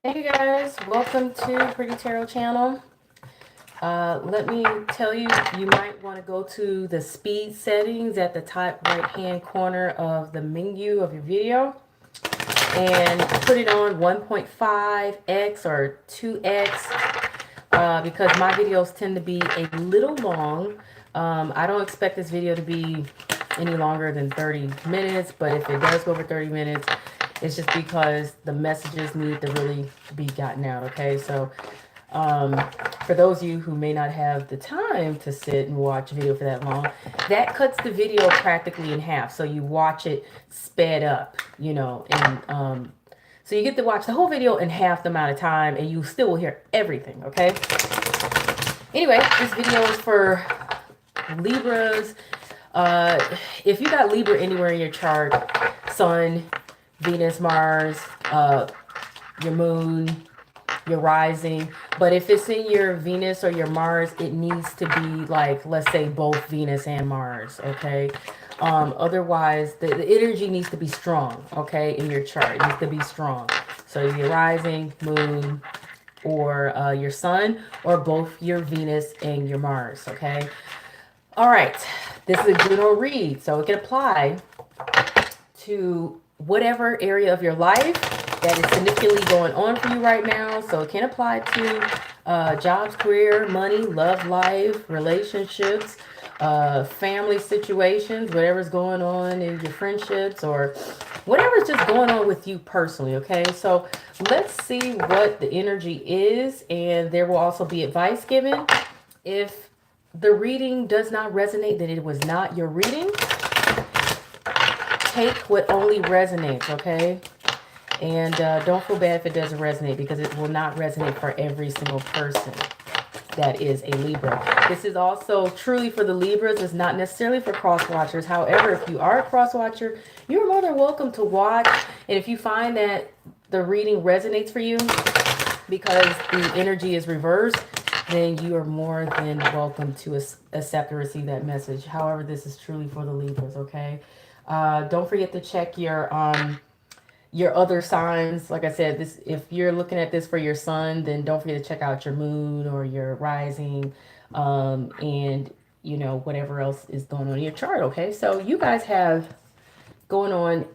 Hey guys, welcome to Pretty Tarot channel. Let me tell you, you might want to go to the speed settings at the top right hand corner of the menu of your video and put it on 1.5x or 2x because my videos tend to be a little long. I don't expect this video to be any longer than 30 minutes, but if it does go over 30 minutes, it's just because the messages need to really be gotten out, okay? So for those of you who may not have the time to sit and watch a video for that long, that cuts the video practically in half. So you watch it sped up, and so you get to watch the whole video in half the amount of time and you still will hear everything, okay? Anyway, this video is for Libras. If you got Libra anywhere in your chart, Sun, Venus, Mars, your moon, your rising, but if it's in your Venus or your Mars, it needs to be like, let's say, both Venus and Mars, okay? Otherwise, the energy needs to be strong, okay, in your chart. It needs to be strong. So your rising, moon, or your Sun, or both your Venus and your Mars, okay? All right, this is a general read, so it can apply to whatever area of your life that is significantly going on for you right now. So it can apply to jobs, career, money, love life, relationships, family situations, whatever's going on in your friendships, or whatever's just going on with you personally, okay? So let's see what the energy is, and there will also be advice given. If the reading does not resonate, then it was not your reading. Take what only resonates, okay? And don't feel bad if it doesn't resonate, because it will not resonate for every single person that is a Libra. This is also truly for the Libras. It's not necessarily for cross watchers. However, if you are a cross watcher, you're more than welcome to watch. And if you find that the reading resonates for you because the energy is reversed, then you are more than welcome to accept or receive that message. However, this is truly for the Libras, okay? Don't forget to check your other signs. Like I said, this, if you're looking at this for your Sun, then don't forget to check out your moon or your rising, and whatever else is going on in your chart, okay? So you guys have going on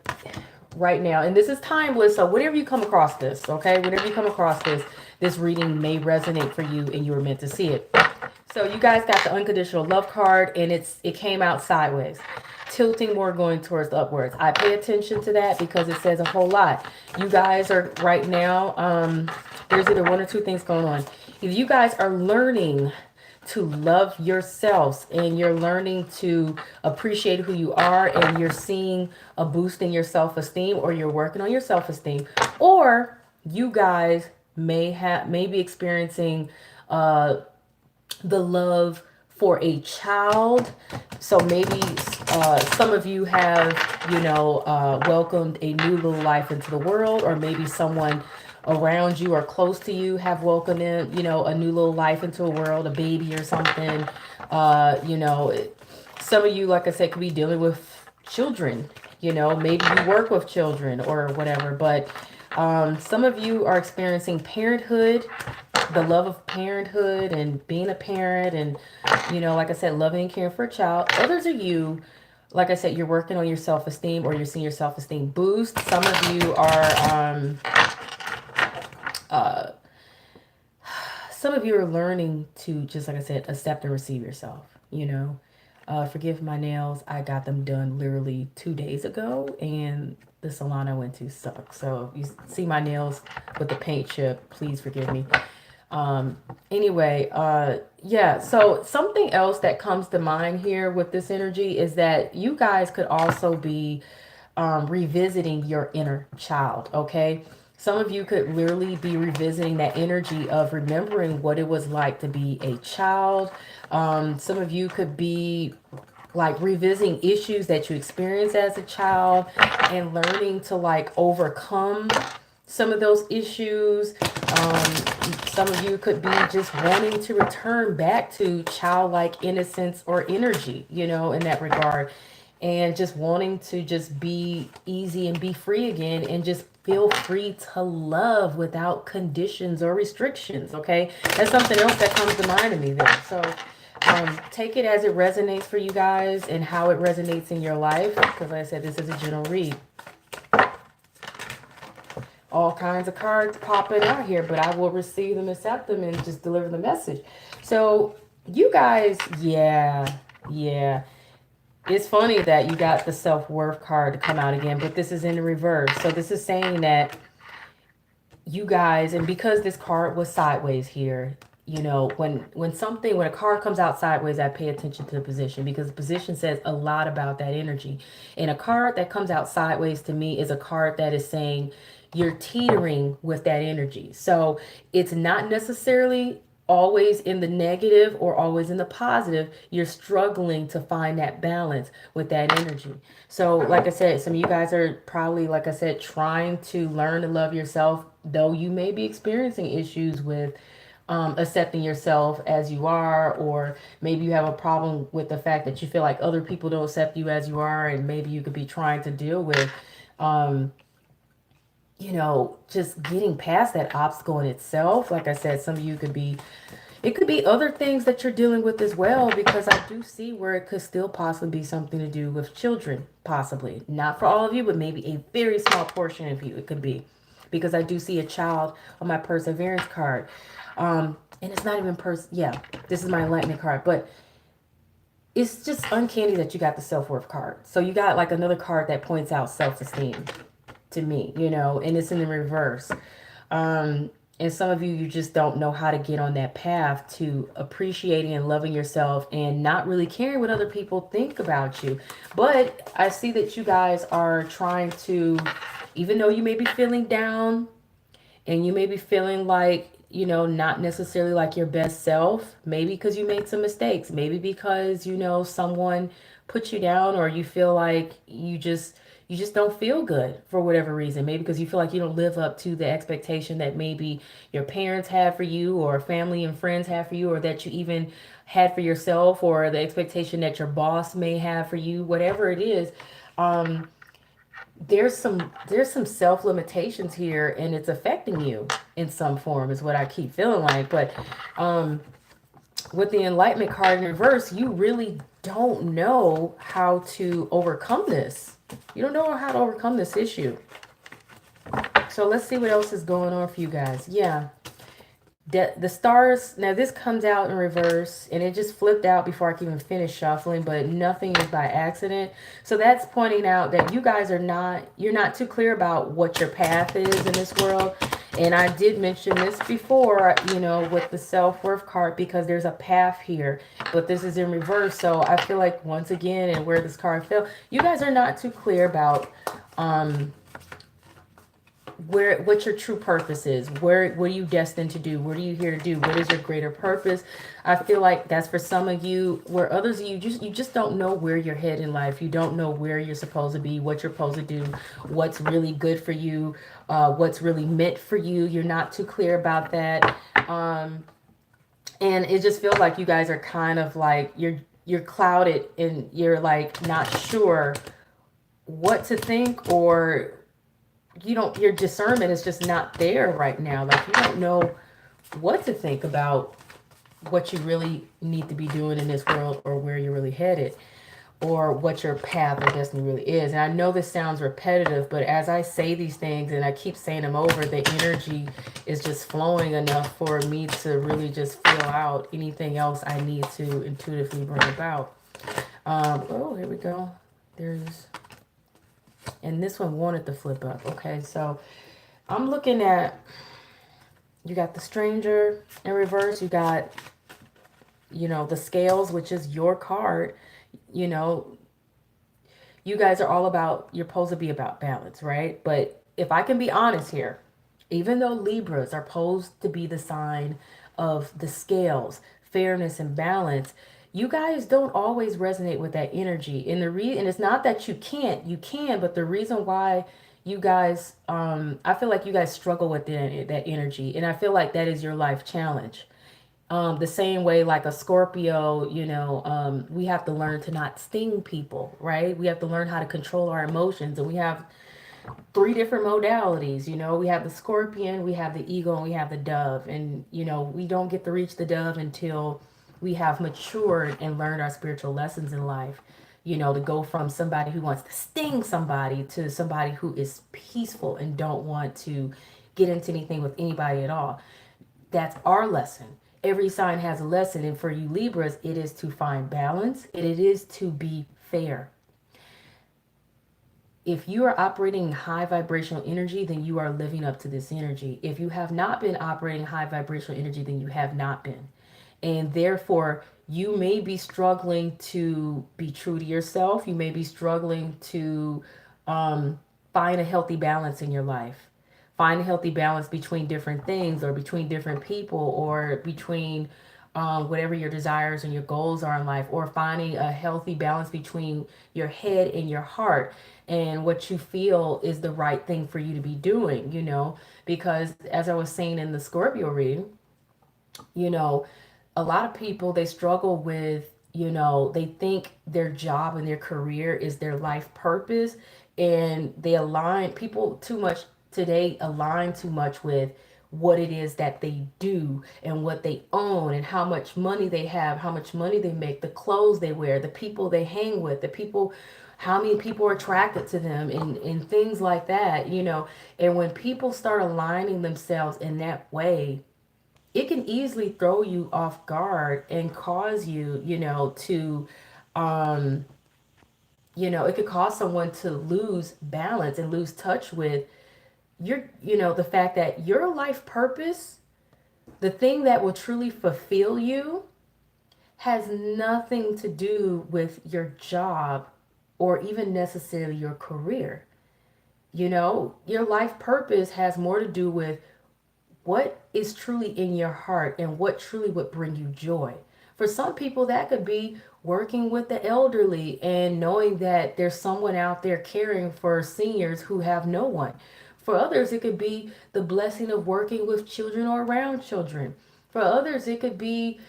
right now, and this is timeless, so whenever you come across this, okay, whenever you come across this reading may resonate for you and you were meant to see it. So you guys got the unconditional love card, and it came out sideways, tilting more, going towards the upwards. I pay attention to that because it says a whole lot. You guys are right now, there's either one or two things going on. If you guys are learning to love yourselves and you're learning to appreciate who you are, and you're seeing a boost in your self-esteem, or you're working on your self-esteem, or you guys may be experiencing the love for a child. So maybe some of you have welcomed a new little life into the world, or maybe someone around you or close to you have welcomed in a new little life into a world, a baby or something. Some of you, like I said, could be dealing with children. Maybe you work with children or whatever, but some of you are experiencing parenthood, the love of parenthood and being a parent, and like I said, loving and caring for a child. Others of you, like I said, you're working on your self-esteem, or you're seeing your self-esteem boost. Some of you are learning to, just like I said, accept and receive yourself. Forgive my nails. I got them done literally 2 days ago, and the salon I went to sucked. So if you see my nails with the paint chip, please forgive me. Yeah, so something else that comes to mind here with this energy is that you guys could also be revisiting your inner child, okay? Some of you could literally be revisiting that energy of remembering what it was like to be a child. Some of you could be like revisiting issues that you experienced as a child and learning to like overcome some of those issues. Some of you could be just wanting to return back to childlike innocence or energy, in that regard, and just wanting to just be easy and be free again, and just feel free to love without conditions or restrictions, okay? That's something else that comes to mind to me there. So take it as it resonates for you guys and how it resonates in your life, because like I said, this is a general read. All kinds of cards popping out here, but I will receive them, accept them, and just deliver the message. So you guys, yeah. It's funny that you got the self-worth card to come out again, but this is in the reverse. So this is saying that you guys, and because this card was sideways here, you know, when a card comes out sideways, I pay attention to the position, because the position says a lot about that energy. And a card that comes out sideways to me is a card that is saying you're teetering with that energy. So it's not necessarily always in the negative or always in the positive. You're struggling to find that balance with that energy. So like I said, some of you guys are probably, like I said, trying to learn to love yourself, though you may be experiencing issues with accepting yourself as you are, or maybe you have a problem with the fact that you feel like other people don't accept you as you are, and maybe you could be trying to deal with you know, just getting past that obstacle in itself. Like I said, some of you could be, it could be other things that you're dealing with as well, because I do see where it could still possibly be something to do with children, possibly. Not for all of you, but maybe a very small portion of you it could be. Because I do see a child on my perseverance card. And it's not even yeah, this is my enlightenment card, but it's just uncanny that you got the self-worth card. So you got like another card that points out self-esteem to me, you know, and it's in the reverse. And some of you, you just don't know how to get on that path to appreciating and loving yourself and not really caring what other people think about you. But I see that you guys are trying to, even though you may be feeling down and you may be feeling like, you know, not necessarily like your best self, maybe because you made some mistakes, maybe because, you know, someone put you down, or you feel like you just don't feel good for whatever reason. Maybe because you feel like you don't live up to the expectation that maybe your parents have for you, or family and friends have for you, or that you even had for yourself, or the expectation that your boss may have for you, whatever it is. There's some self limitations here, and it's affecting you in some form, is what I keep feeling like. But with the enlightenment card in reverse, you really don't know how to overcome this. You don't know how to overcome this issue. So let's see what else is going on for you guys. Yeah. The stars, now this comes out in reverse, and it just flipped out before I can even finish shuffling, but nothing is by accident. So that's pointing out that you guys you're not too clear about what your path is in this world. And I did mention this before, you know, with the self-worth card, because there's a path here, but this is in reverse. So I feel like, once again, and where this card fell, you guys are not too clear about what your true purpose is. What are you destined to do? What are you here to do? What is your greater purpose? I feel like that's for some of you, where others of you just don't know where you're headed in life. You don't know where you're supposed to be, what you're supposed to do, what's really good for you, what's really meant for you. You're not too clear about that. And it just feels like you guys are kind of like, you're clouded, and you're like not sure what to think, or your discernment is just not there right now. Like, you don't know what to think about what you really need to be doing in this world, or where you're really headed, or what your path or destiny really is. And I know this sounds repetitive, but as I say these things and I keep saying them over, the energy is just flowing enough for me to really just feel out anything else I need to intuitively bring about. Oh, here we go. And this one wanted to flip up. Okay, so I'm looking at, you got the stranger in reverse. You got, you know, the scales, which is your card. You know, you guys are all about, you're supposed to be about balance, right? But if I can be honest here, even though Libras are supposed to be the sign of the scales, fairness and balance, you guys don't always resonate with that energy. And and it's not that you can, but the reason why you guys, I feel like you guys struggle with that energy. And I feel like that is your life challenge. The same way, like a Scorpio, you know, we have to learn to not sting people, right? We have to learn how to control our emotions, and we have three different modalities. You know, we have the scorpion, we have the eagle, and we have the dove. And, you know, we don't get to reach the dove until we have matured and learned our spiritual lessons in life. You know, to go from somebody who wants to sting somebody to somebody who is peaceful and don't want to get into anything with anybody at all. That's our lesson. Every sign has a lesson. And for you Libras, it is to find balance. It is to be fair. If you are operating high vibrational energy, then you are living up to this energy. If you have not been operating high vibrational energy, then you have not been. And therefore, you may be struggling to be true to yourself. You may be struggling to find a healthy balance in your life. Find a healthy balance between different things, or between different people, or between whatever your desires and your goals are in life, or finding a healthy balance between your head and your heart and what you feel is the right thing for you to be doing, you know, because as I was saying in the Scorpio reading, you know, a lot of people, they struggle with, you know, they think their job and their career is their life purpose, and they align, people too much today align too much with what it is that they do and what they own and how much money they have, how much money they make, the clothes they wear, the people they hang with, the people, how many people are attracted to them, and things like that, you know. And when people start aligning themselves in that way, it can easily throw you off guard and cause you, you know, to, um, you know, it could cause someone to lose balance and lose touch with your, you know, the fact that your life purpose, the thing that will truly fulfill you, has nothing to do with your job or even necessarily your career. You know, your life purpose has more to do with what is truly in your heart and what truly would bring you joy. For some people, that could be working with the elderly and knowing that there's someone out there caring for seniors who have no one. For others, it could be the blessing of working with children or around children. For others, it could be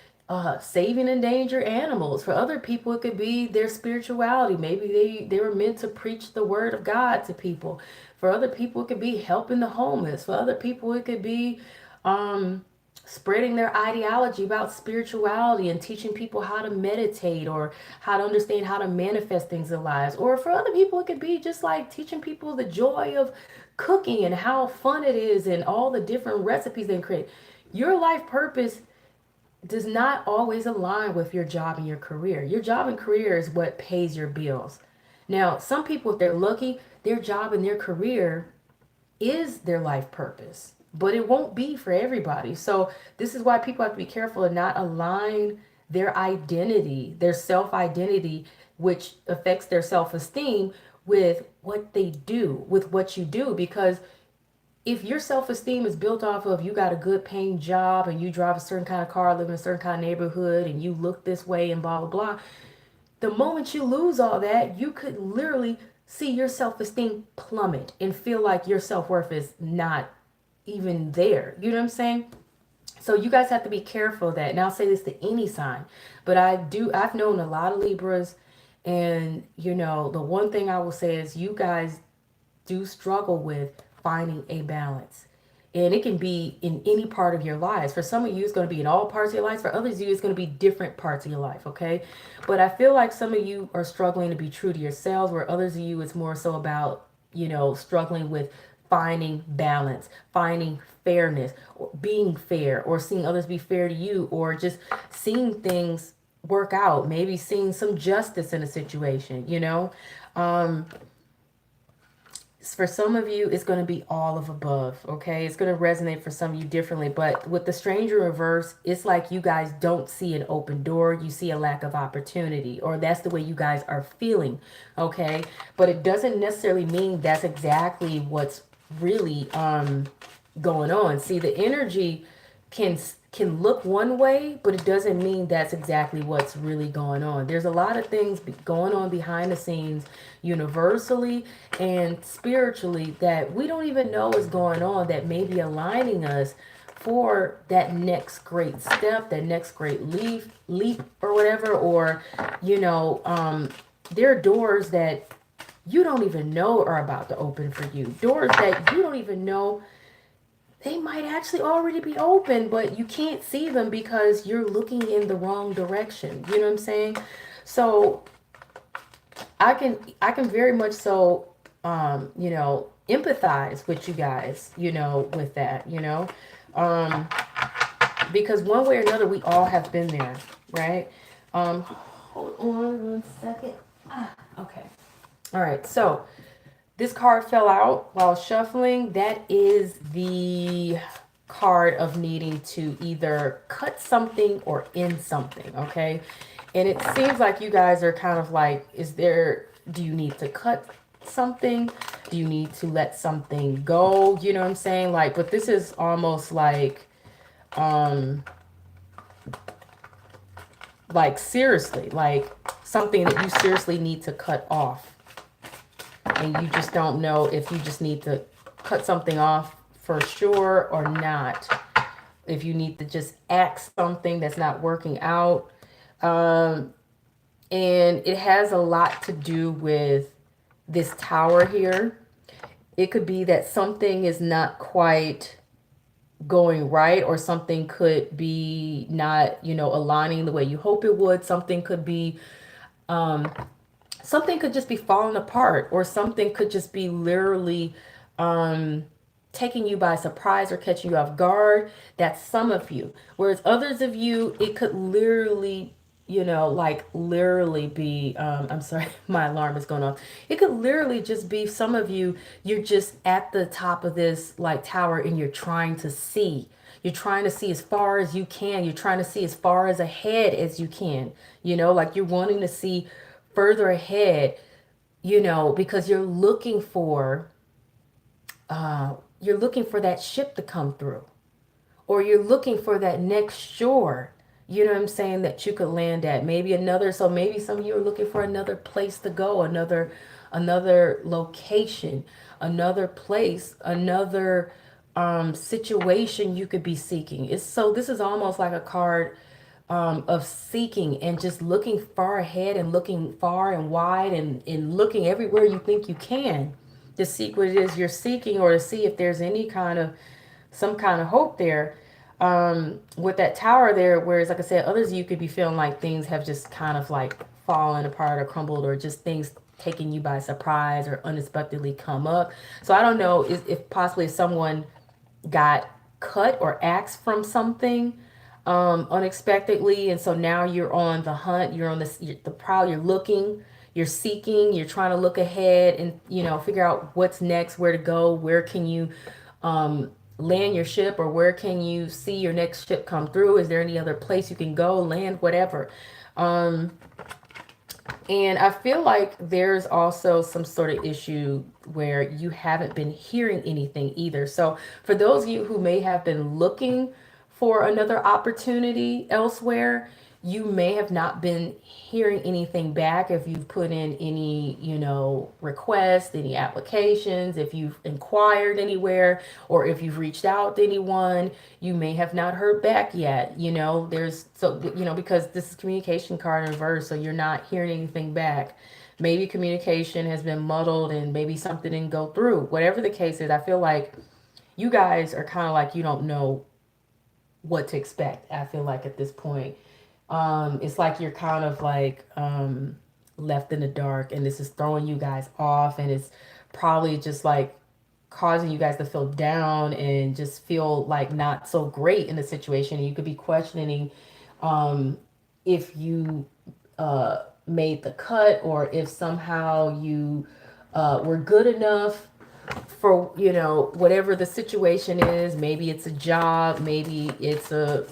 saving endangered animals. For other people, it could be their spirituality. Maybe they were meant to preach the word of God to people. For other people, it could be helping the homeless. For other people, it could be um, spreading their ideology about spirituality and teaching people how to meditate or how to understand how to manifest things in their lives. Or for other people, it could be just like teaching people the joy of cooking and how fun it is and all the different recipes they create. Your life purpose does not always align with your job and your career. Your job and career is what pays your bills. Now, some people, if they're lucky, their job and their career is their life purpose, but it won't be for everybody. So this is why people have to be careful and not align their identity, their self-identity, which affects their self-esteem, with what they do, with what you do. Because if your self-esteem is built off of you got a good paying job and you drive a certain kind of car, live in a certain kind of neighborhood, and you look this way and blah, blah, blah, the moment you lose all that, you could literally see your self-esteem plummet and feel like your self-worth is not even there. You know what I'm saying? So you guys have to be careful of that. And I'll say this to any sign, but I've known a lot of Libras, and you know, the one thing I will say is you guys do struggle with finding a balance. And it can be in any part of your lives. For some of you, it's going to be in all parts of your life. For others of you, it's going to be different parts of your life, okay? But I feel like some of you are struggling to be true to yourselves, where others of you, it's more so about, you know, struggling with finding balance, finding fairness, or being fair, or seeing others be fair to you, or just seeing things work out, maybe seeing some justice in a situation, you know? For some of you, it's going to be all of above, okay? It's going to resonate for some of you differently. But with the stranger reverse, it's like you guys don't see an open door. You see a lack of opportunity, or that's the way you guys are feeling, okay? But it doesn't necessarily mean that's exactly what's really going on. See, the energy can look one way, but it doesn't mean that's exactly what's really going on. There's a lot of things going on behind the scenes, universally and spiritually, that we don't even know is going on, that may be aligning us for that next great step, that next great leap or whatever. Or, you know, there are doors that you don't even know are about to open for you. Doors that you don't even know, they might actually already be open, but you can't see them because you're looking in the wrong direction. You know what I'm saying? So I can very much so you know, empathize with you guys, you know, with that, you know. Um because one way or another we all have been there, right? Hold on 1 second. Okay. All right. So this card fell out while shuffling. That is the card of needing to either cut something or end something, okay? And it seems like you guys are kind of like, do you need to cut something? Do you need to let something go? You know what I'm saying? Like, but this is almost um, like seriously, like something that you seriously need to cut off. And you just don't know if you just need to cut something off for sure or not. If you need to just axe something that's not working out. And it has a lot to do with this tower here. It could be that something is not quite going right, or something could be not, you know, aligning the way you hope it would. Something could be something could just be falling apart, or something could just be literally taking you by surprise or catching you off guard. That's some of you. Whereas others of you, it could literally, you know, like literally be, I'm sorry, my alarm is going off. It could literally just be some of you, you're just at the top of this like tower and you're trying to see. You're trying to see as far as you can. You're trying to see as far as ahead as you can. You know, like you're wanting to see further ahead, you know, because you're looking for that ship to come through, or you're looking for that next shore, you know what I'm saying, that you could land at. Maybe another, so maybe some of you are looking for another place to go, another location, another place, another situation you could be seeking. This is almost like a card of seeking and just looking far ahead and looking far and wide, and looking everywhere you think you can to seek what it is you're seeking, or to see if there's some kind of hope there. With that tower there, whereas like I said, others of you could be feeling like things have just kind of like fallen apart or crumbled, or just things taking you by surprise or unexpectedly come up. So I don't know if possibly someone got cut or axed from something unexpectedly, and so now you're on the hunt, you're on the prowl, you're looking, you're seeking, you're trying to look ahead and, you know, figure out what's next, where to go, where can you land your ship, or where can you see your next ship come through. Is there any other place you can go, land, whatever. And I feel like there's also some sort of issue where you haven't been hearing anything either. So for those of you who may have been looking for another opportunity elsewhere, you may have not been hearing anything back. If you've put in any, you know, requests, any applications, if you've inquired anywhere, or if you've reached out to anyone, you may have not heard back yet. You know, because this is communication card in reverse, so you're not hearing anything back. Maybe communication has been muddled and maybe something didn't go through. Whatever the case is, I feel like you guys are kind of like, you don't know what to expect. I feel like at this point, it's like you're kind of like left in the dark, and this is throwing you guys off, and it's probably just like causing you guys to feel down and just feel like not so great in the situation. You could be questioning if you made the cut, or if somehow you were good enough for, you know, whatever the situation is. Maybe it's a job, maybe it's a,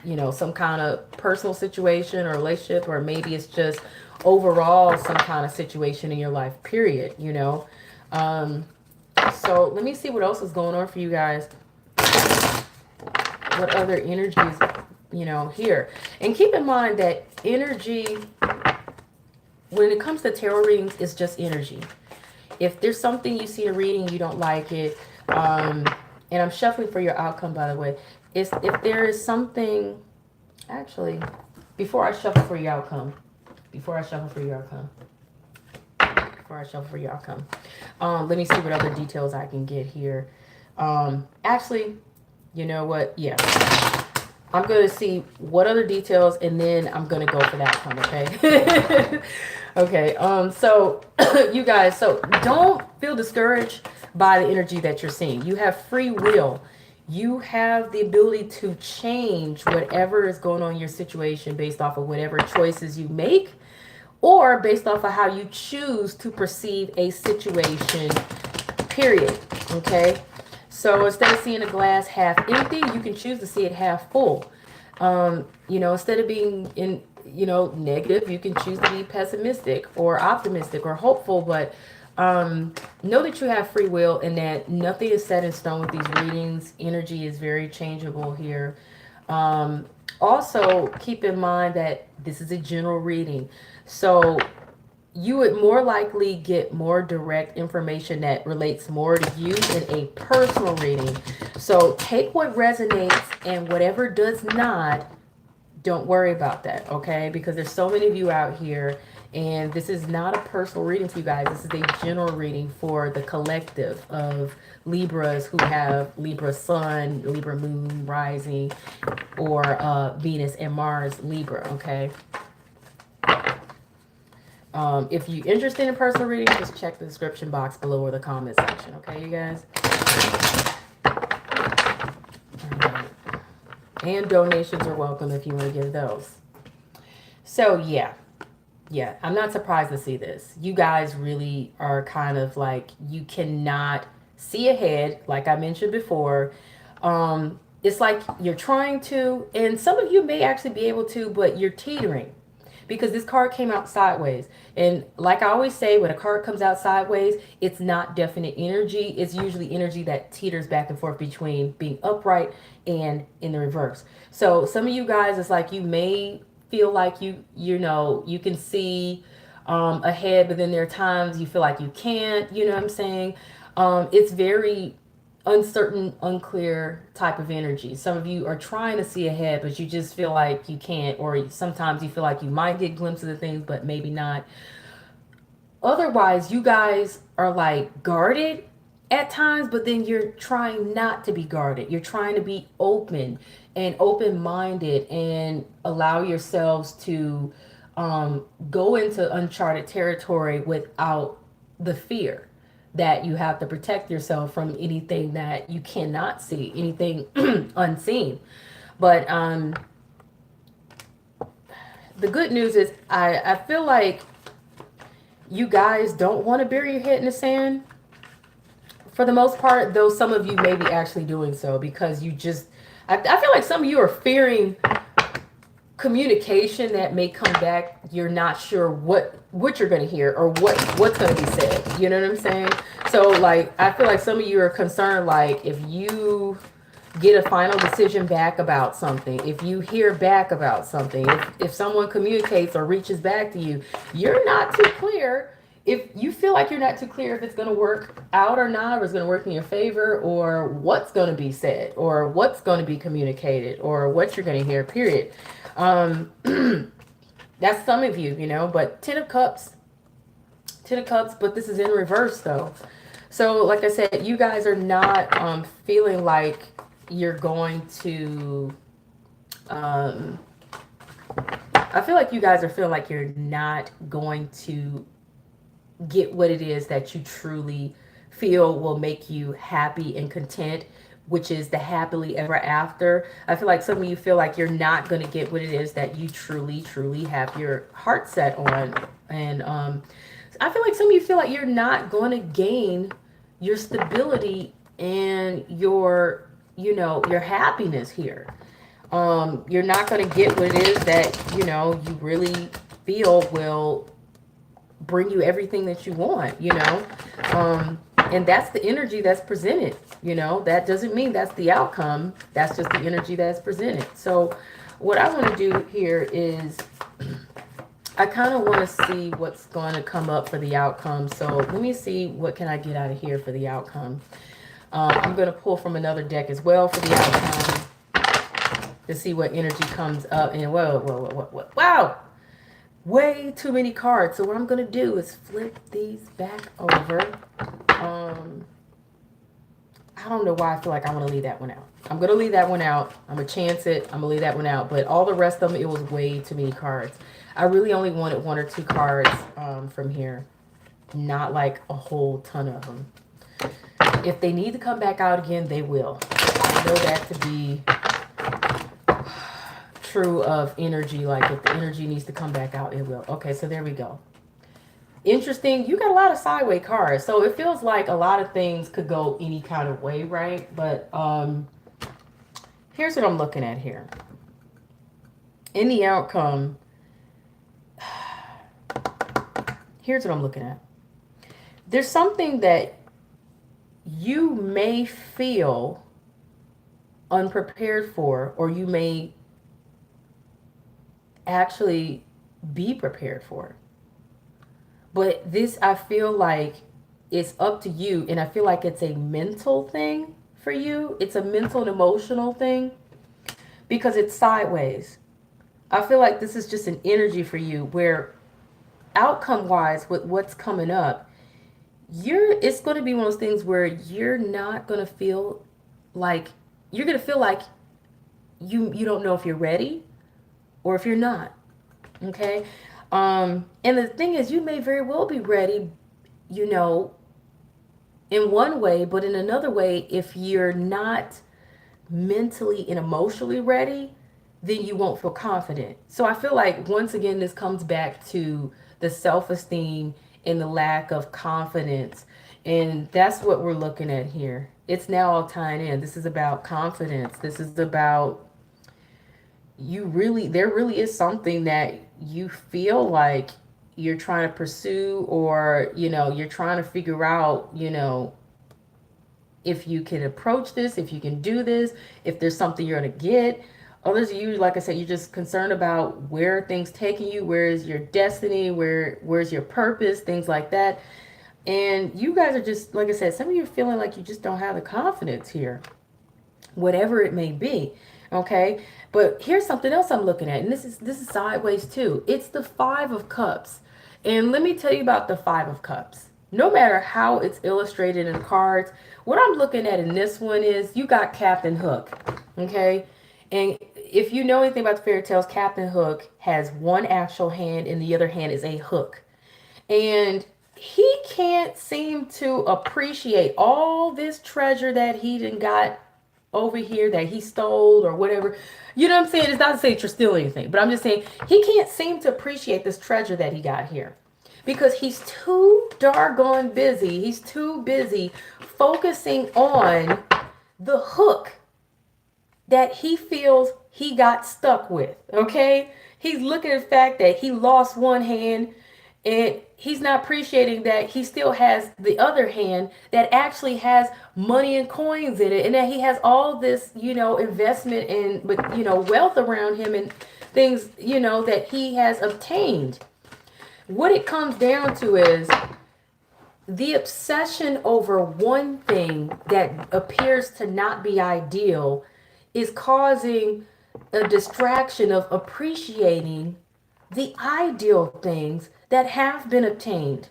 you know, some kind of personal situation or relationship, or maybe it's just overall some kind of situation in your life, period, you know. So let me see what else is going on for you guys. What other energies, you know, here. And keep in mind that energy, when it comes to tarot readings, it's just energy. If there's something you see in a reading, you don't like it, and I'm shuffling for your outcome, by the way. If there is something, actually, before I shuffle for your outcome, before I shuffle for your outcome. Let me see what other details I can get here. Actually, you know what? Yeah. I'm going to see what other details, and then I'm going to go for the outcome, okay? Okay, so you guys, so don't feel discouraged by the energy that you're seeing. You have free will. You have the ability to change whatever is going on in your situation based off of whatever choices you make, or based off of how you choose to perceive a situation, period. Okay? So instead of seeing a glass half empty, you can choose to see it half full. You know, instead of being in, you know, negative, you can choose to be pessimistic or optimistic or hopeful. But know that you have free will and that nothing is set in stone with these readings. Energy is very changeable here. Also, keep in mind that this is a general reading. So you would more likely get more direct information that relates more to you in a personal reading. So take what resonates, and whatever does not, don't worry about that, okay? Because there's so many of you out here, and this is not a personal reading for you guys. This is a general reading for the collective of Libras who have Libra Sun, Libra Moon, Rising, or Venus and Mars Libra, okay? If you're interested in personal reading, just check the description box below or the comment section. Okay, you guys? Right. And donations are welcome if you want to give those. So, yeah. Yeah, I'm not surprised to see this. You guys really are kind of like, you cannot see ahead, like I mentioned before. It's like you're trying to, and some of you may actually be able to, but you're teetering. Because this card came out sideways. And like I always say, when a card comes out sideways, it's not definite energy. It's usually energy that teeters back and forth between being upright and in the reverse. So some of you guys, it's like you may feel like you know, you can see ahead, but then there are times you feel like you can't, you know what I'm saying? It's very uncertain, unclear type of energy. Some of you are trying to see ahead, but you just feel like you can't, or sometimes you feel like you might get glimpses of things, but maybe not. Otherwise, you guys are like guarded at times, but then you're trying not to be guarded. You're trying to be open and open-minded and allow yourselves to go into uncharted territory without the fear that you have to protect yourself from anything that you cannot see, anything unseen. But the good news is I feel like you guys don't want to bury your head in the sand for the most part, though some of you may be actually doing so because you just, I feel like some of you are fearing communication that may come back. You're not sure what you're going to hear or what's going to be said. You know what I'm saying? So like, I feel like some of you are concerned, like if you get a final decision back about something, if you hear back about something, if someone communicates or reaches back to you, you're not too clear. If you feel like you're not too clear if it's going to work out or not, or it's going to work in your favor, or what's going to be said, or what's going to be communicated, or what you're going to hear, period. That's some of you, you know, but Ten of Cups, but this is in reverse though. So like I said, you guys are not feeling like you're going to, I feel like you guys are feeling like you're not going to get what it is that you truly feel will make you happy and content, which is the happily ever after. I feel like some of you feel like you're not going to get what it is that you truly have your heart set on. And I feel like some of you feel like you're not going to gain your stability and your, you know, your happiness here. You're not going to get what it is that, you know, you really feel will bring you everything that you want, you know. And that's the energy that's presented, you know. That doesn't mean that's the outcome. That's just the energy that's presented. So what I want to do here is I kind of want to see what's going to come up for the outcome. So let me see what can I get out of here for the outcome. I'm going to pull from another deck as well for the outcome to see what energy comes up. And whoa. Wow. way too many cards. So what I'm going to do is flip these back over. I don't know why I feel like I want to leave that one out. I'm going to leave that one out. I'm going to chance it. I'm going to leave that one out. But all the rest of them, it was way too many cards. I really only wanted 1 or 2 cards from here. Not like a whole ton of them. If they need to come back out again, they will. I know that to be true of energy. Like if the energy needs to come back out, it will. Okay, so there we go. Interesting. You got a lot of sideways cards. So it feels like a lot of things could go any kind of way, right? But here's what I'm looking at here. In the outcome, here's what I'm looking at. There's something that you may feel unprepared for, or you may actually be prepared for. But this, I feel like, is up to you. And I feel like it's a mental thing for you. It's a mental and emotional thing because it's sideways. I feel like this is just an energy for you where outcome-wise, with what's coming up, it's going to be one of those things where you're not going to feel like, you're going to feel like you don't know if you're ready or if you're not. Okay? And the thing is, you may very well be ready, you know, in one way, but in another way, if you're not mentally and emotionally ready, then you won't feel confident. So I feel like, once again, this comes back to the self-esteem and the lack of confidence. And that's what we're looking at here. It's now all tying in. This is about confidence. This is about there really is something that you feel like you're trying to pursue, or, you know, you're trying to figure out, you know, if you can approach this, if you can do this, if there's something you're going to get. Others of you, like I said, you're just concerned about where things taking you, where is your destiny, where's your purpose, things like that. And you guys are just, like I said, some of you are feeling like you just don't have the confidence here, whatever it may be. Okay. But here's something else I'm looking at. And this is sideways too. It's the 5 of Cups. And let me tell you about the 5 of Cups. No matter how it's illustrated in cards, what I'm looking at in this one is you got Captain Hook. Okay. And if you know anything about the fairy tales, Captain Hook has one actual hand and the other hand is a hook. And he can't seem to appreciate all this treasure that he done got over here, that he stole or whatever. You know what I'm saying? It's not to say to steal anything, but I'm just saying he can't seem to appreciate this treasure that he got here because he's too doggone busy. He's too busy focusing on the hook that he feels he got stuck with. Okay? He's looking at the fact that he lost one hand, and he's not appreciating that he still has the other hand that actually has money and coins in it, and that he has all this, you know, investment and, you know, wealth around him and things, you know, that he has obtained. What it comes down to is the obsession over one thing that appears to not be ideal is causing a distraction of appreciating the ideal things that have been obtained.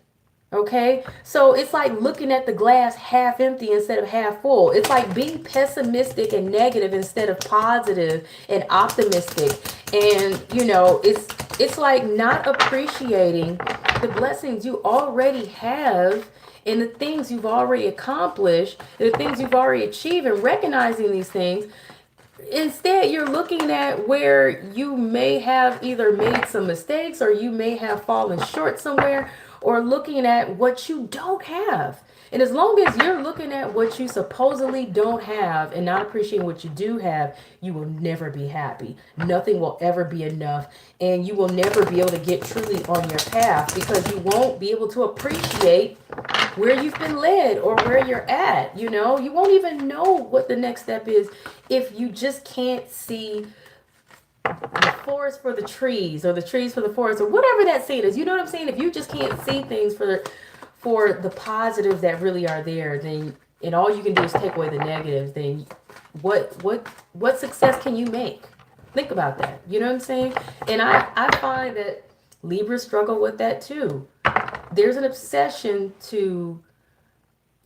Okay? So it's like looking at the glass half empty instead of half full. It's like being pessimistic and negative instead of positive and optimistic. And, you know, it's like not appreciating the blessings you already have and the things you've already accomplished, the things you've already achieved, and recognizing these things. Instead, you're looking at where you may have either made some mistakes or you may have fallen short somewhere, or looking at what you don't have. And as long as you're looking at what you supposedly don't have and not appreciating what you do have, you will never be happy. Nothing will ever be enough. And you will never be able to get truly on your path because you won't be able to appreciate where you've been led or where you're at. You know, you won't even know what the next step is if you just can't see the forest for the trees, or the trees for the forest, or whatever that saying is. You know what I'm saying? If you just can't see things for the positives that really are there, then, and all you can do is take away the negatives, then what success can you make? Think about that. You know what I'm saying? And I find that Libras struggle with that too. There's an obsession to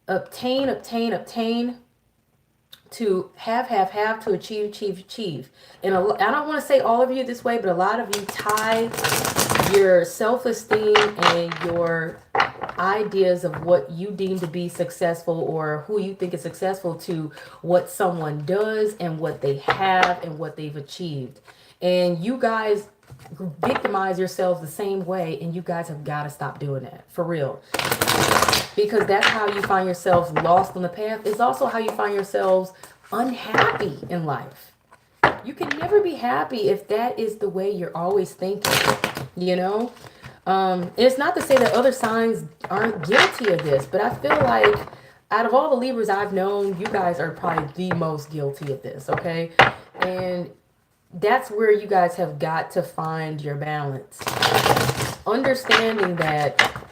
obtain, to have, to achieve. And I don't want to say all of you this way, but a lot of you tie your self-esteem and your ideas of what you deem to be successful or who you think is successful to what someone does and what they have and what they've achieved. And you guys victimize yourselves the same way, and you guys have got to stop doing that, for real. Because that's how you find yourselves lost on the path. It's also how you find yourselves unhappy in life. You can never be happy if that is the way you're always thinking, you know? It's not to say that other signs aren't guilty of this, but I feel like out of all the Libras I've known, you guys are probably the most guilty of this, okay? And that's where you guys have got to find your balance. Understanding that,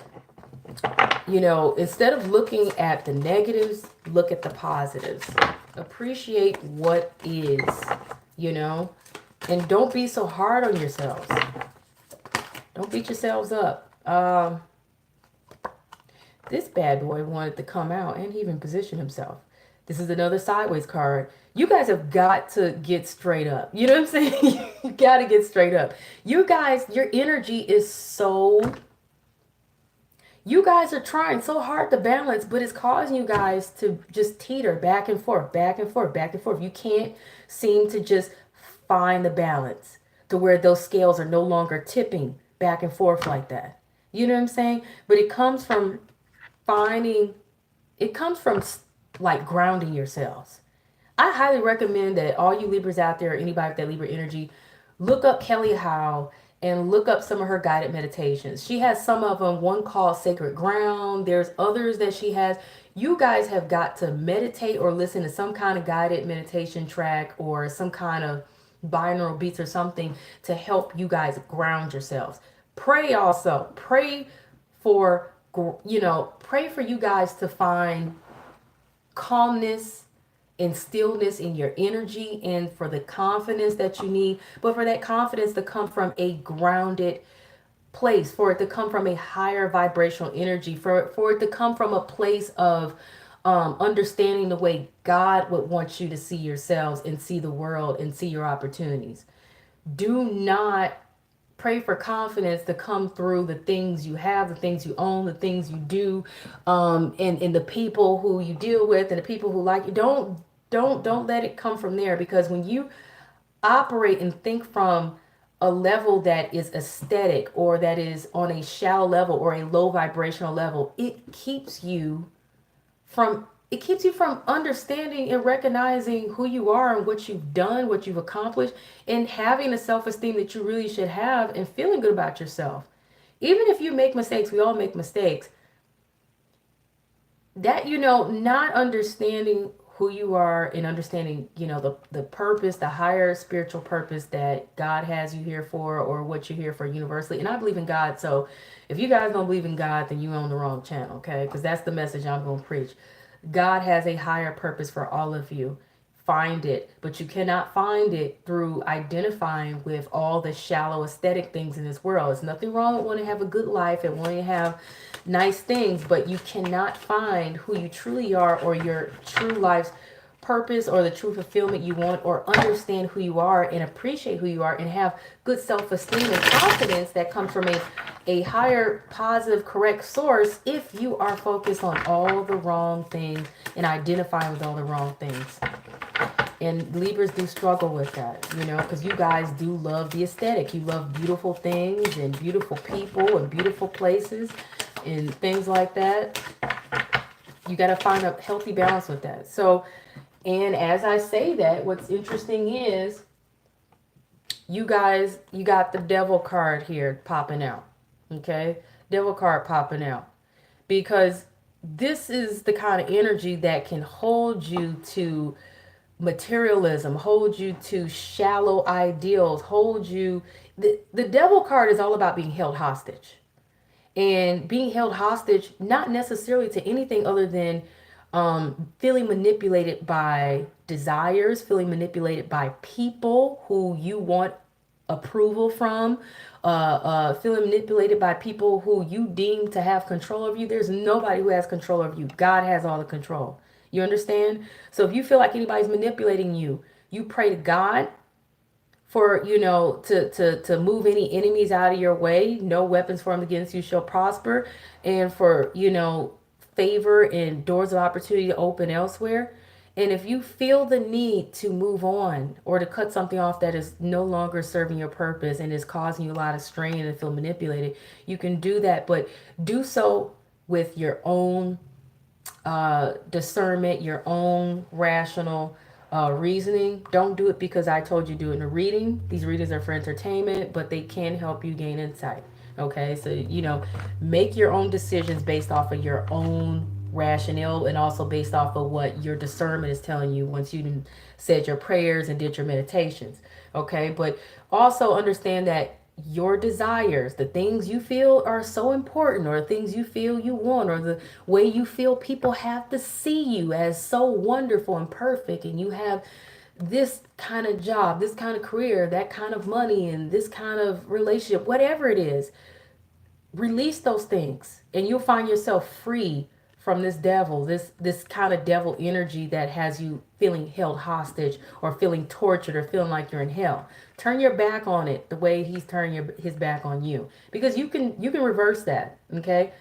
you know, instead of looking at the negatives, look at the positives. Appreciate what is, you know, and don't be so hard on yourselves. Don't beat yourselves up. This bad boy wanted to come out and even position himself. This is another sideways card. You guys have got to get straight up. You know what I'm saying? You got to get straight up. You guys, your energy is so... You guys are trying so hard to balance, but it's causing you guys to just teeter back and forth, back and forth, back and forth. You can't seem to just find the balance to where those scales are no longer tipping back and forth like that. You know what I'm saying? But it comes from like grounding yourselves. I highly recommend that all you Libras out there, anybody with that Libra energy, look up Kelly Howe and look up some of her guided meditations. She has some of them, one called Sacred Ground. There's others that she has. You guys have got to meditate or listen to some kind of guided meditation track or some kind of binaural beats or something to help you guys ground yourselves. Pray also. Pray for, you know, pray for you guys to find calmness and stillness in your energy and for the confidence that you need, but for that confidence to come from a grounded place, for it to come from a higher vibrational energy, for it to come from a place of understanding the way God would want you to see yourselves and see the world and see your opportunities. Do not pray for confidence to come through the things you have, the things you own, the things you do, and the people who you deal with and the people who like you. Don't let it come from there, because when you operate and think from a level that is aesthetic or that is on a shallow level or a low vibrational level, it keeps you from understanding and recognizing who you are and what you've done, what you've accomplished, and having the self-esteem that you really should have and feeling good about yourself. Even if you make mistakes, we all make mistakes. That, you know, not understanding who you are and understanding, you know, the purpose, the higher spiritual purpose that God has you here for, or what you're here for universally. And I believe in God. So if you guys don't believe in God, then you own the wrong channel, okay? Because that's the message I'm going to preach. God has a higher purpose for all of you. Find it, but you cannot find it through identifying with all the shallow aesthetic things in this world. There's nothing wrong with wanting to have a good life and wanting to have nice things, but you cannot find who you truly are or your true life's purpose or the true fulfillment you want, or understand who you are and appreciate who you are and have good self-esteem and confidence that comes from a higher, positive, correct source if you are focused on all the wrong things and identifying with all the wrong things. And Libras do struggle with that, you know, because you guys do love the aesthetic. You love beautiful things and beautiful people and beautiful places and things like that. You got to find a healthy balance with that. So, and as I say that, what's interesting is you guys, you got the Devil card here popping out. Okay? Devil card popping out. Because this is the kind of energy that can hold you to materialism, hold you to shallow ideals, hold you... The Devil card is all about being held hostage. And being held hostage, not necessarily to anything other than feeling manipulated by desires, feeling manipulated by people who you want approval from, feeling manipulated by people who you deem to have control of you. There's nobody who has control of you. God has all the control. You understand? So if you feel like anybody's manipulating you, you pray to God for, you know, to move any enemies out of your way. No weapons formed against you shall prosper. And for, you know, favor and doors of opportunity to open elsewhere. And if you feel the need to move on or to cut something off that is no longer serving your purpose and is causing you a lot of strain and feel manipulated, you can do that, but do so with your own discernment, your own rational reasoning. Don't do it because I told you to do it in a reading. These readings are for entertainment, but they can help you gain insight. Okay, so, you know, make your own decisions based off of your own rationale and also based off of what your discernment is telling you once you said your prayers and did your meditations. Okay, but also understand that your desires, the things you feel are so important, or things you feel you want, or the way you feel people have to see you as so wonderful and perfect, and you have this kind of job, this kind of career, that kind of money, and this kind of relationship, whatever it is, release those things and you'll find yourself free from this devil, this kind of devil energy that has you feeling held hostage or feeling tortured or feeling like you're in hell. Turn your back on it the way he's turning his back on you, because you can reverse that. Okay.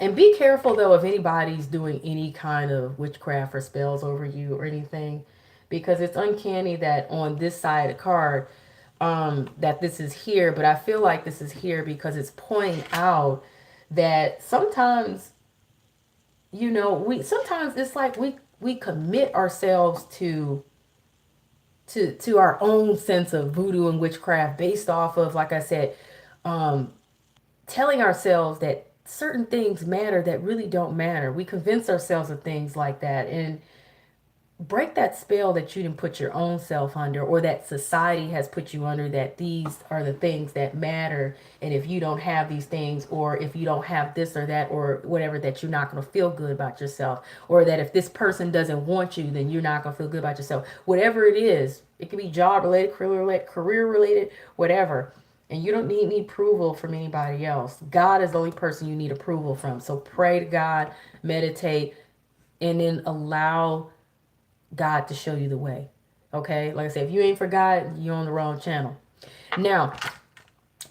And be careful though if anybody's doing any kind of witchcraft or spells over you or anything, because it's uncanny that on this side of the card, that this is here, but I feel like this is here because it's pointing out that sometimes, you know, sometimes it's like we commit ourselves to our own sense of voodoo and witchcraft based off of, like I said, telling ourselves that certain things matter that really don't matter. We convince ourselves of things like that, and break that spell that you didn't put your own self under, or that society has put you under, that these are the things that matter, and if you don't have these things, or if you don't have this or that or whatever, that you're not going to feel good about yourself, or that if this person doesn't want you, then you're not going to feel good about yourself. Whatever it is, it could be job related, career related, whatever. And you don't need approval from anybody else. God is the only person you need approval from. So pray to God, meditate, and then allow God to show you the way. Okay, like I said, if you ain't for God, you're on the wrong channel. Now,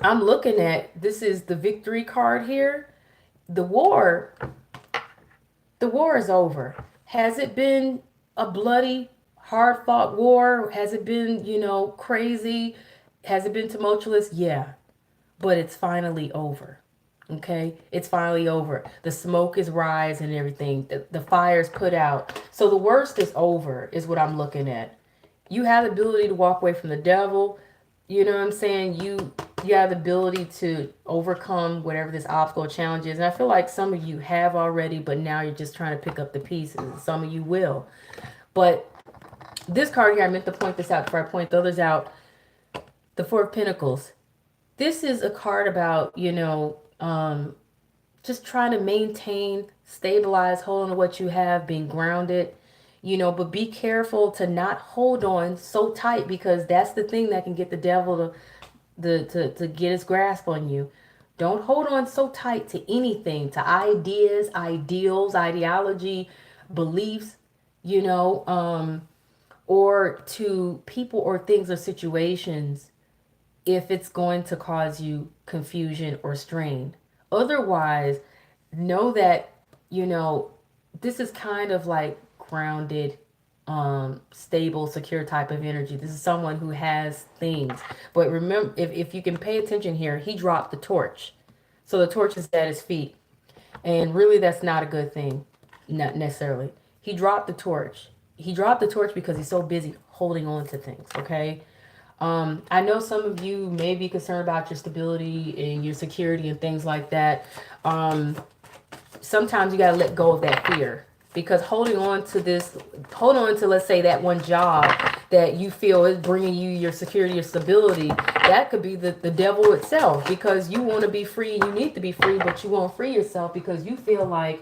I'm looking at, this is the victory card here. The war is over. Has it been a bloody, hard fought war? Has it been, you know, crazy? Has it been tumultuous? Yeah, but it's finally over. Okay, it's finally over. The smoke is rising and everything. The fire's put out. So the worst is over, is what I'm looking at. You have the ability to walk away from the devil. You know what I'm saying? You have the ability to overcome whatever this obstacle or challenge is. And I feel like some of you have already, but now you're just trying to pick up the pieces. Some of you will. But this card here, I meant to point this out before I point the others out. The Four of Pentacles. This is a card about, you know, just trying to maintain, stabilize, hold on to what you have, being grounded, you know, but be careful to not hold on so tight, because that's the thing that can get the devil to get his grasp on you. Don't hold on so tight to anything, to ideas, ideals, ideology, beliefs, you know, or to people or things or situations if it's going to cause you confusion or strain. Otherwise, know that, you know, this is kind of like grounded, stable, secure type of energy. This is someone who has things. But remember, if you can pay attention here, he dropped the torch. So the torch is at his feet. And really, that's not a good thing. Not necessarily. He dropped the torch. He dropped the torch because he's so busy holding on to things, okay? I know some of you may be concerned about your stability and your security and things like that. Sometimes you got to let go of that fear, because holding on to, let's say, that one job that you feel is bringing you your security or stability, that could be the devil itself, because you want to be free, you need to be free, but you won't free yourself because you feel like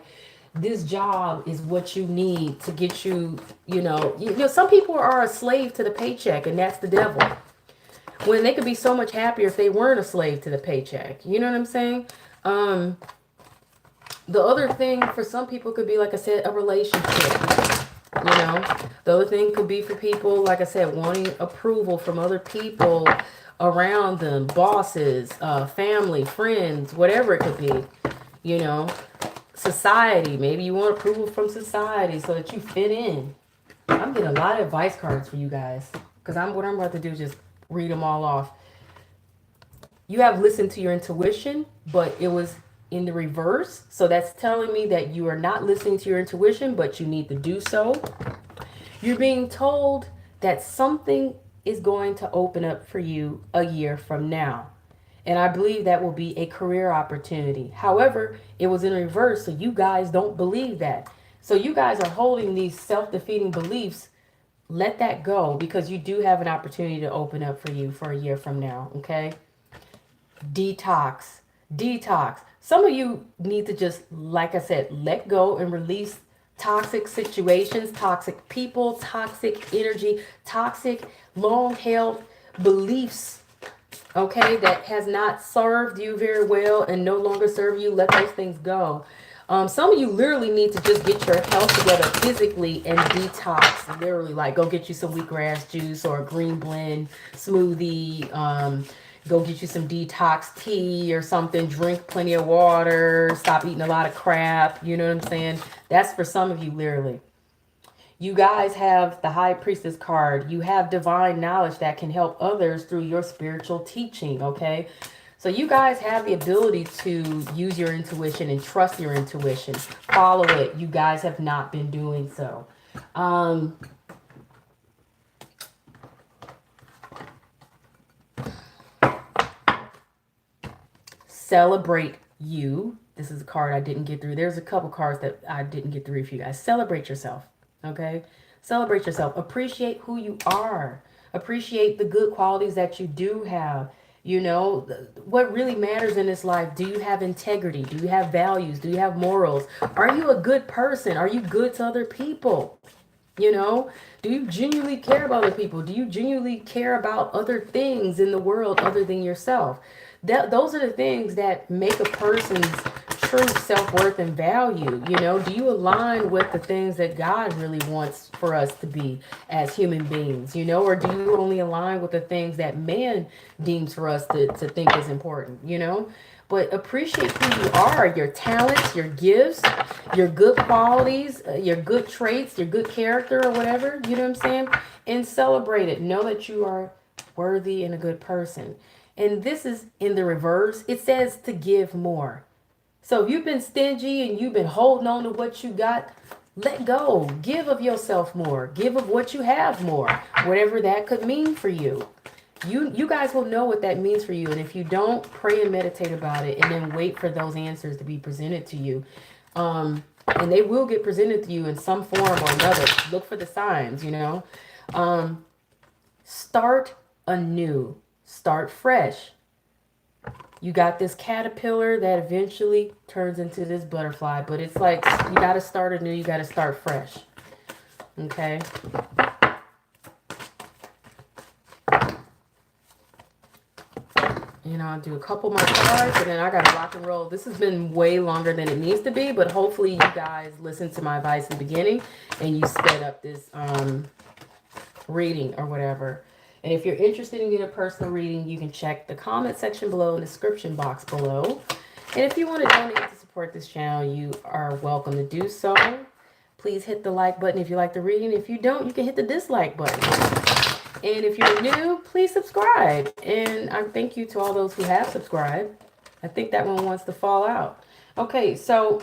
this job is what you need to get you, you know, some people are a slave to the paycheck, and that's the devil. when they could be so much happier if they weren't a slave to the paycheck. You know what I'm saying? The other thing for some people could be, like I said, a relationship. You know, the other thing could be for people, like I said, wanting approval from other people around them, bosses, family, friends, whatever it could be. You know, society. Maybe you want approval from society so that you fit in. I'm getting a lot of advice cards for you guys, because what I'm about to do is just read them all off. You have listened to your intuition, but it was in the reverse. So that's telling me that you are not listening to your intuition, but you need to do so. You're being told that something is going to open up for you a year from now. And I believe that will be a career opportunity. However, it was in reverse, so you guys don't believe that. So you guys are holding these self-defeating beliefs. Let that go, because you do have an opportunity to open up for you for a year from now, okay? Detox. Detox. Some of you need to just, like I said, let go and release toxic situations, toxic people, toxic energy, toxic long-held beliefs, okay, that has not served you very well and no longer serve you. Let those things go. Some of you literally need to just get your health together physically and detox. Literally, like, go get you some wheatgrass juice or a green blend smoothie. Go get you some detox tea or something. Drink plenty of water. Stop eating a lot of crap. You know what I'm saying? That's for some of you, literally. You guys have the High Priestess card. You have divine knowledge that can help others through your spiritual teaching, okay? So you guys have the ability to use your intuition and trust your intuition. Follow it. You guys have not been doing so. Celebrate you. This is a card I didn't get through. There's a couple cards that I didn't get through for you guys. Celebrate yourself, okay? Celebrate yourself. Appreciate who you are. Appreciate the good qualities that you do have. You know, what really matters in this life. Do you have integrity? Do you have values? Do you have morals? Are you a good person? Are you good to other people? You know, do you genuinely care about other people? Do you genuinely care about other things in the world other than yourself? Those are the things that make a person's true self-worth and value. You know, do you align with the things that God really wants for us to be as human beings, you know, or do you only align with the things that man deems for us to think is important, you know? But appreciate who you are, your talents, your gifts, your good qualities, your good traits, your good character or whatever, you know what I'm saying? And celebrate it. Know that you are worthy and a good person. And this is in the reverse. It says to give more. So if you've been stingy and you've been holding on to what you got, let go. Give of yourself more. Give of what you have more. Whatever that could mean for you. You guys will know what that means for you. And if you don't, pray and meditate about it and then wait for those answers to be presented to you. And they will get presented to you in some form or another. Look for the signs, you know. Start anew. Start fresh. You got this caterpillar that eventually turns into this butterfly. But it's like you got to start anew. You got to start fresh. Okay. You know, I'll do a couple more cards and then I got to rock and roll. This has been way longer than it needs to be, but hopefully you guys listened to my advice in the beginning and you sped up this reading or whatever. And if you're interested in getting a personal reading, you can check the comment section below and the description box below. And if you want to donate to support this channel, you are welcome to do so. Please hit the like button if you like the reading. If you don't, you can hit the dislike button. And if you're new, please subscribe. And I thank you to all those who have subscribed. I think that one wants to fall out. Okay, so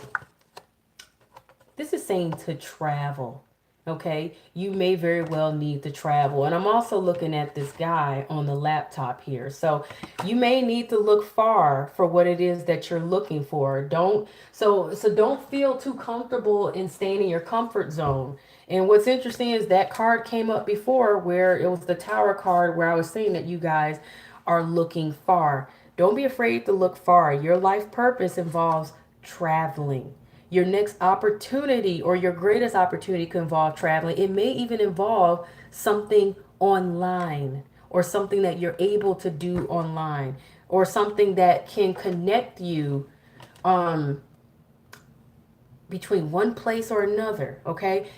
this is saying to travel. Okay, you may very well need to travel. And I'm also looking at this guy on the laptop here. So you may need to look far for what it is that you're looking for. Don't feel too comfortable in staying in your comfort zone. And what's interesting is that card came up before where it was the Tower card where I was saying that you guys are looking far. Don't be afraid to look far. Your life purpose involves traveling. Your next opportunity or your greatest opportunity could involve traveling. It may even involve something online or something that you're able to do online, or something that can connect you between one place or another. Okay,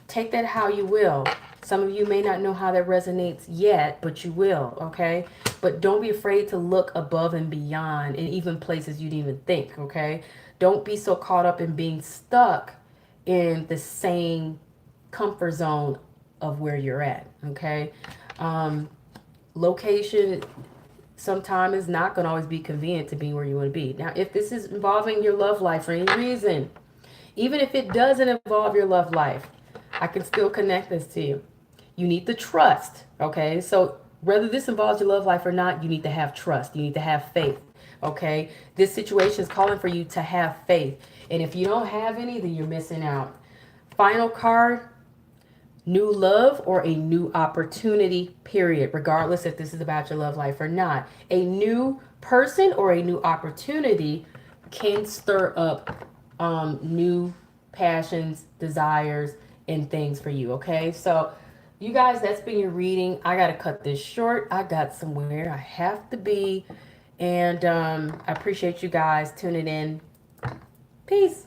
take that how you will. Some of you may not know how that resonates yet, but you will. Okay, but don't be afraid to look above and beyond, and even places you didn't even think. Okay, don't be so caught up in being stuck in the same comfort zone of where you're at. Okay, location sometimes is not going to always be convenient to be where you want to be. Now, if this is involving your love life for any reason, even if it doesn't involve your love life, I can still connect this to you. You need the trust, okay? So whether this involves your love life or not, you need to have trust. You need to have faith, okay? This situation is calling for you to have faith. And if you don't have any, then you're missing out. Final card, new love or a new opportunity, period, regardless if this is about your love life or not. A new person or a new opportunity can stir up new passions, desires, and things for you. Okay, so you guys, that's been your reading. I gotta cut this short. I got somewhere I have to be, and I appreciate you guys tuning in. Peace.